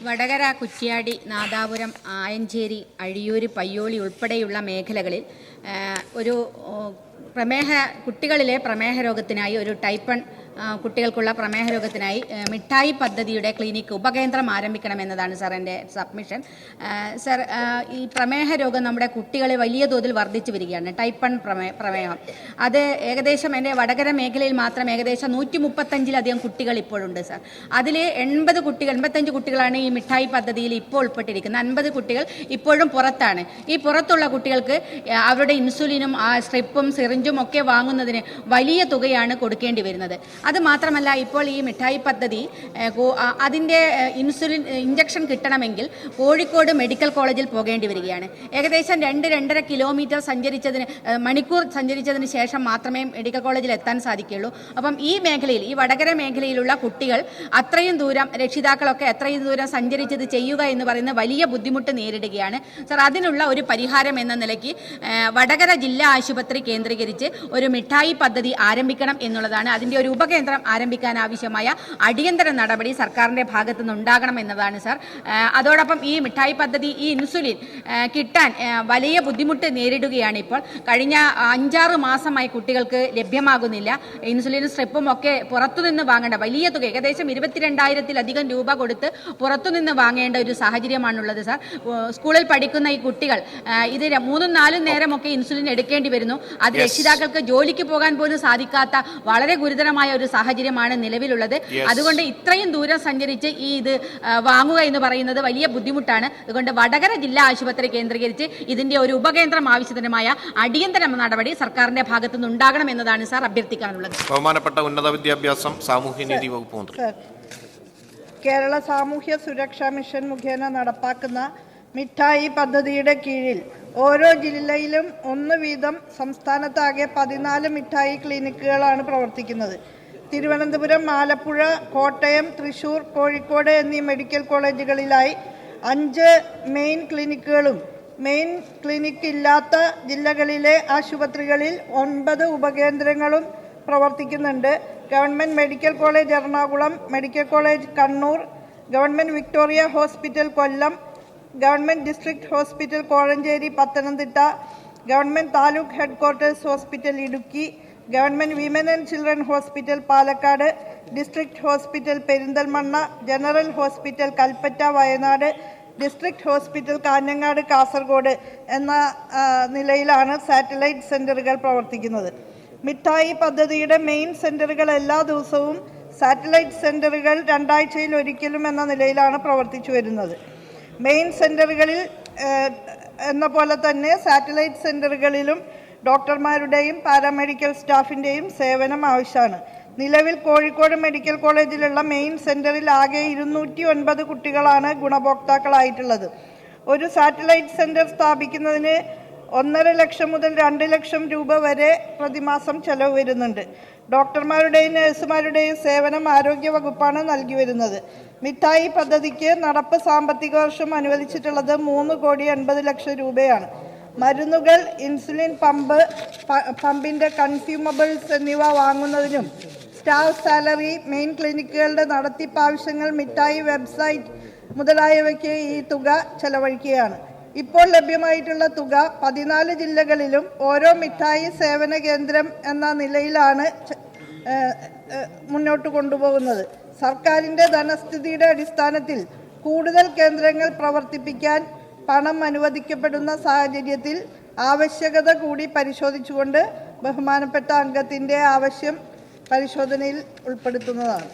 വടകര, കുറ്റ്യാടി, നാദാപുരം, ആയഞ്ചേരി, അഴിയൂര്, പയ്യോളി ഉൾപ്പെടെയുള്ള മേഖലകളിൽ ഒരു കുട്ടികളിലെ പ്രമേഹ രോഗത്തിനായി ഒരു ടൈപ്പ് 1 കുട്ടികൾക്കുള്ള പ്രമേഹ രോഗത്തിനായി മിഠായി പദ്ധതിയുടെ ക്ലിനിക്ക് ഉപകേന്ദ്രം ആരംഭിക്കണമെന്നതാണ് സാർ എൻ്റെ സബ്മിഷൻ. സാർ, ഈ പ്രമേഹ രോഗം നമ്മുടെ കുട്ടികളെ വലിയ തോതിൽ വർദ്ധിച്ചു വരികയാണ്. ടൈപ്പ് 1 പ്രമേഹം അത് ഏകദേശം എൻ്റെ വടകര മേഖലയിൽ മാത്രം ഏകദേശം 135ലധികം കുട്ടികൾ ഇപ്പോഴുണ്ട് സാർ. അതിൽ 85 കുട്ടികളാണ് ഈ മിഠായി പദ്ധതിയിൽ ഇപ്പോൾ ഉൾപ്പെട്ടിരിക്കുന്നത്. 50 കുട്ടികൾ ഇപ്പോഴും പുറത്താണ്. ഈ പുറത്തുള്ള കുട്ടികൾക്ക് അവരുടെ ഇൻസുലിനും സ്ട്രിപ്പും സിറിഞ്ചും ഒക്കെ വാങ്ങുന്നതിന് വലിയ തുകയാണ് കൊടുക്കേണ്ടി വരുന്നത്. അത് മാത്രമല്ല, ഇപ്പോൾ ഈ മിഠായി പദ്ധതി അതിൻ്റെ ഇൻസുലിൻ ഇഞ്ചക്ഷൻ കിട്ടണമെങ്കിൽ കോഴിക്കോട് മെഡിക്കൽ കോളേജിൽ പോകേണ്ടി വരികയാണ്. ഏകദേശം 2-2.5 കിലോമീറ്റർ മണിക്കൂർ സഞ്ചരിച്ചതിന് ശേഷം മാത്രമേ മെഡിക്കൽ കോളേജിൽ എത്താൻ സാധിക്കുകയുള്ളൂ. അപ്പം ഈ മേഖലയിൽ, ഈ വടകര മേഖലയിലുള്ള കുട്ടികൾ അത്രയും ദൂരം, രക്ഷിതാക്കളൊക്കെ അത്രയും ദൂരം സഞ്ചരിച്ചത് ചെയ്യുക എന്ന് പറയുന്ന വലിയ ബുദ്ധിമുട്ട് നേരിടുകയാണ്. സർ, അതിനുള്ള ഒരു പരിഹാരം എന്ന നിലയ്ക്ക് വടകര ജില്ലാ ആശുപത്രി കേന്ദ്രീകരിച്ച് ഒരു മിഠായി പദ്ധതി ആരംഭിക്കണം എന്നുള്ളതാണ്. അതിൻ്റെ ഒരു ഉപകേന്ദ്രം ആരംഭിക്കാൻ ആവശ്യമായ അടിയന്തര നടപടി സർക്കാരിൻ്റെ ഭാഗത്തു നിന്നുണ്ടാകണം എന്നതാണ് സാർ. അതോടൊപ്പം ഈ മിഠായി പദ്ധതി, ഈ ഇൻസുലിൻ കിട്ടാൻ വലിയ ബുദ്ധിമുട്ട് നേരിടുകയാണ്. ഇപ്പോൾ കഴിഞ്ഞ 5-6 മാസമായി കുട്ടികൾക്ക് ലഭ്യമാകുന്നില്ല. ഇൻസുലിനും സ്ട്രിപ്പും ഒക്കെ പുറത്തുനിന്ന് വാങ്ങേണ്ട വലിയ തുക, ഏകദേശം 22,000-ലധികം രൂപ കൊടുത്ത് പുറത്തുനിന്ന് വാങ്ങേണ്ട ഒരു സാഹചര്യമാണുള്ളത് സാർ. സ്കൂളിൽ പഠിക്കുന്ന ഈ കുട്ടികൾ ഇത് 3-4 നേരമൊക്കെ ഇൻസുലിൻ എടുക്കേണ്ടി വരുന്നു. അത് രക്ഷിതാക്കൾക്ക് ജോലിക്ക് പോകാൻ പോലും സാധിക്കാത്ത വളരെ ഗുരുതരമായ ഒരു സാഹചര്യമാണ് നിലവിലുള്ളത്. അതുകൊണ്ട് ഇത്രയും ദൂരം സഞ്ചരിച്ച് ഇത് വാങ്ങുക എന്ന് പറയുന്നത് വലിയ ബുദ്ധിമുട്ടാണ്. അതുകൊണ്ട് വടകര ജില്ലാ ആശുപത്രി കേന്ദ്രീകരിച്ച് ഇതിന്റെ ഒരു ഉപകേന്ദ്രം ആവശ്യത്തിനുമായ അടിയന്തര നടപടി സർക്കാരിന്റെ ഭാഗത്തു നിന്നുണ്ടാകണം എന്നതാണ് സാർ അഭ്യർത്ഥിക്കാനുള്ളത്. ബഹുമാനപ്പെട്ട ഉന്നത വിദ്യാഭ്യാസം സാമൂഹ്യനീതി വകുപ്പ് മന്ത്രി. കേരള സാമൂഹ്യ സുരക്ഷാ മിഷൻ മുഖേന നടപ്പാക്കുന്ന മിഠായി പദ്ധതിയുടെ കീഴിൽ ഓരോ ജില്ലയിലും 1 വീതം സംസ്ഥാനത്താകെ 14 മിഠായി ക്ലിനിക്കുകളാണ് പ്രവർത്തിക്കുന്നത്. തിരുവനന്തപുരം, ആലപ്പുഴ, കോട്ടയം, തൃശൂർ, കോഴിക്കോട് എന്നീ മെഡിക്കൽ കോളേജുകളിലായി 5 മെയിൻ ക്ലിനിക്കുകളും മെയിൻ ക്ലിനിക്ക് ഇല്ലാത്ത ജില്ലകളിലെ ആശുപത്രികളിൽ 9 ഉപകേന്ദ്രങ്ങളും പ്രവർത്തിക്കുന്നുണ്ട്. Government medical college Ernakulam, medical college Kannur, government Victoria hospital Kollam, government district hospital Kozhencherry Pathanamthitta, government taluk headquarters hospital Idukki, government women and children hospital Palakkad, district hospital Perinthalmanna, general hospital Kalpetta Wayanad, district hospital Kanhangad Kasaragod എന്ന നിലയിലാണ് സാറ്റലൈറ്റ് സെൻ്ററുകൾ പ്രവർത്തിക്കുന്നത്. മിഠായി പദ്ധതിയുടെ മെയിൻ സെൻ്ററുകൾ എല്ലാ ദിവസവും, സാറ്റലൈറ്റ് സെൻ്ററുകൾ 2 ആഴ്ചയിൽ ഒരിക്കലും എന്ന നിലയിലാണ് പ്രവർത്തിച്ചു വരുന്നത്. മെയിൻ സെൻ്ററുകളിൽ എന്ന പോലെ തന്നെ സാറ്റലൈറ്റ് സെൻ്ററുകളിലും ഡോക്ടർമാരുടെയും പാരാമെഡിക്കൽ സ്റ്റാഫിൻ്റെയും സേവനം ആവശ്യമാണ്. നിലവിൽ കോഴിക്കോട് മെഡിക്കൽ കോളേജിലുള്ള മെയിൻ സെൻ്ററിൽ ആകെ 209 കുട്ടികളാണ് ഗുണഭോക്താക്കളായിട്ടുള്ളത്. ഒരു സാറ്റലൈറ്റ് സെൻ്റർ സ്ഥാപിക്കുന്നതിന് 1.5 ലക്ഷം മുതൽ 2 ലക്ഷം രൂപ വരെ പ്രതിമാസം ചെലവ് വരുന്നുണ്ട്. ഡോക്ടർമാരുടെയും നഴ്സുമാരുടെയും സേവനം ആരോഗ്യ വകുപ്പാണ് നൽകി വരുന്നത്. മിഠായി പദ്ധതിക്ക് നടപ്പ് സാമ്പത്തിക വർഷം അനുവദിച്ചിട്ടുള്ളത് 3,80,00,000 രൂപയാണ്. മരുന്നുകൾ, ഇൻസുലിൻ പമ്പിൻ്റെ കൺസ്യൂമബിൾസ് എന്നിവ വാങ്ങുന്നതിനും സ്റ്റാഫ് സാലറി, മെയിൻ ക്ലിനിക്കുകളുടെ നടത്തിപ്പ് ആവശ്യങ്ങൾ, മിഠായി വെബ്സൈറ്റ് മുതലായവയ്ക്ക് ഈ തുക ചെലവഴിക്കുകയാണ്. ഇപ്പോൾ ലഭ്യമായിട്ടുള്ള തുക 14 ജില്ലകളിലും ഓരോ മിഠായി സേവന കേന്ദ്രം എന്ന നിലയിലാണ് മുന്നോട്ട് കൊണ്ടുപോകുന്നത്. സർക്കാരിൻ്റെ ധനസ്ഥിതിയുടെ അടിസ്ഥാനത്തിൽ കൂടുതൽ കേന്ദ്രങ്ങൾ പ്രവർത്തിപ്പിക്കാൻ പണം അനുവദിക്കപ്പെടുന്ന സാഹചര്യത്തിൽ ആവശ്യകത കൂടി പരിശോധിച്ചുകൊണ്ട് ബഹുമാനപ്പെട്ട അംഗത്തിൻ്റെ ആവശ്യം പരിശോധനയിൽ ഉൾപ്പെടുത്തുന്നതാണ്.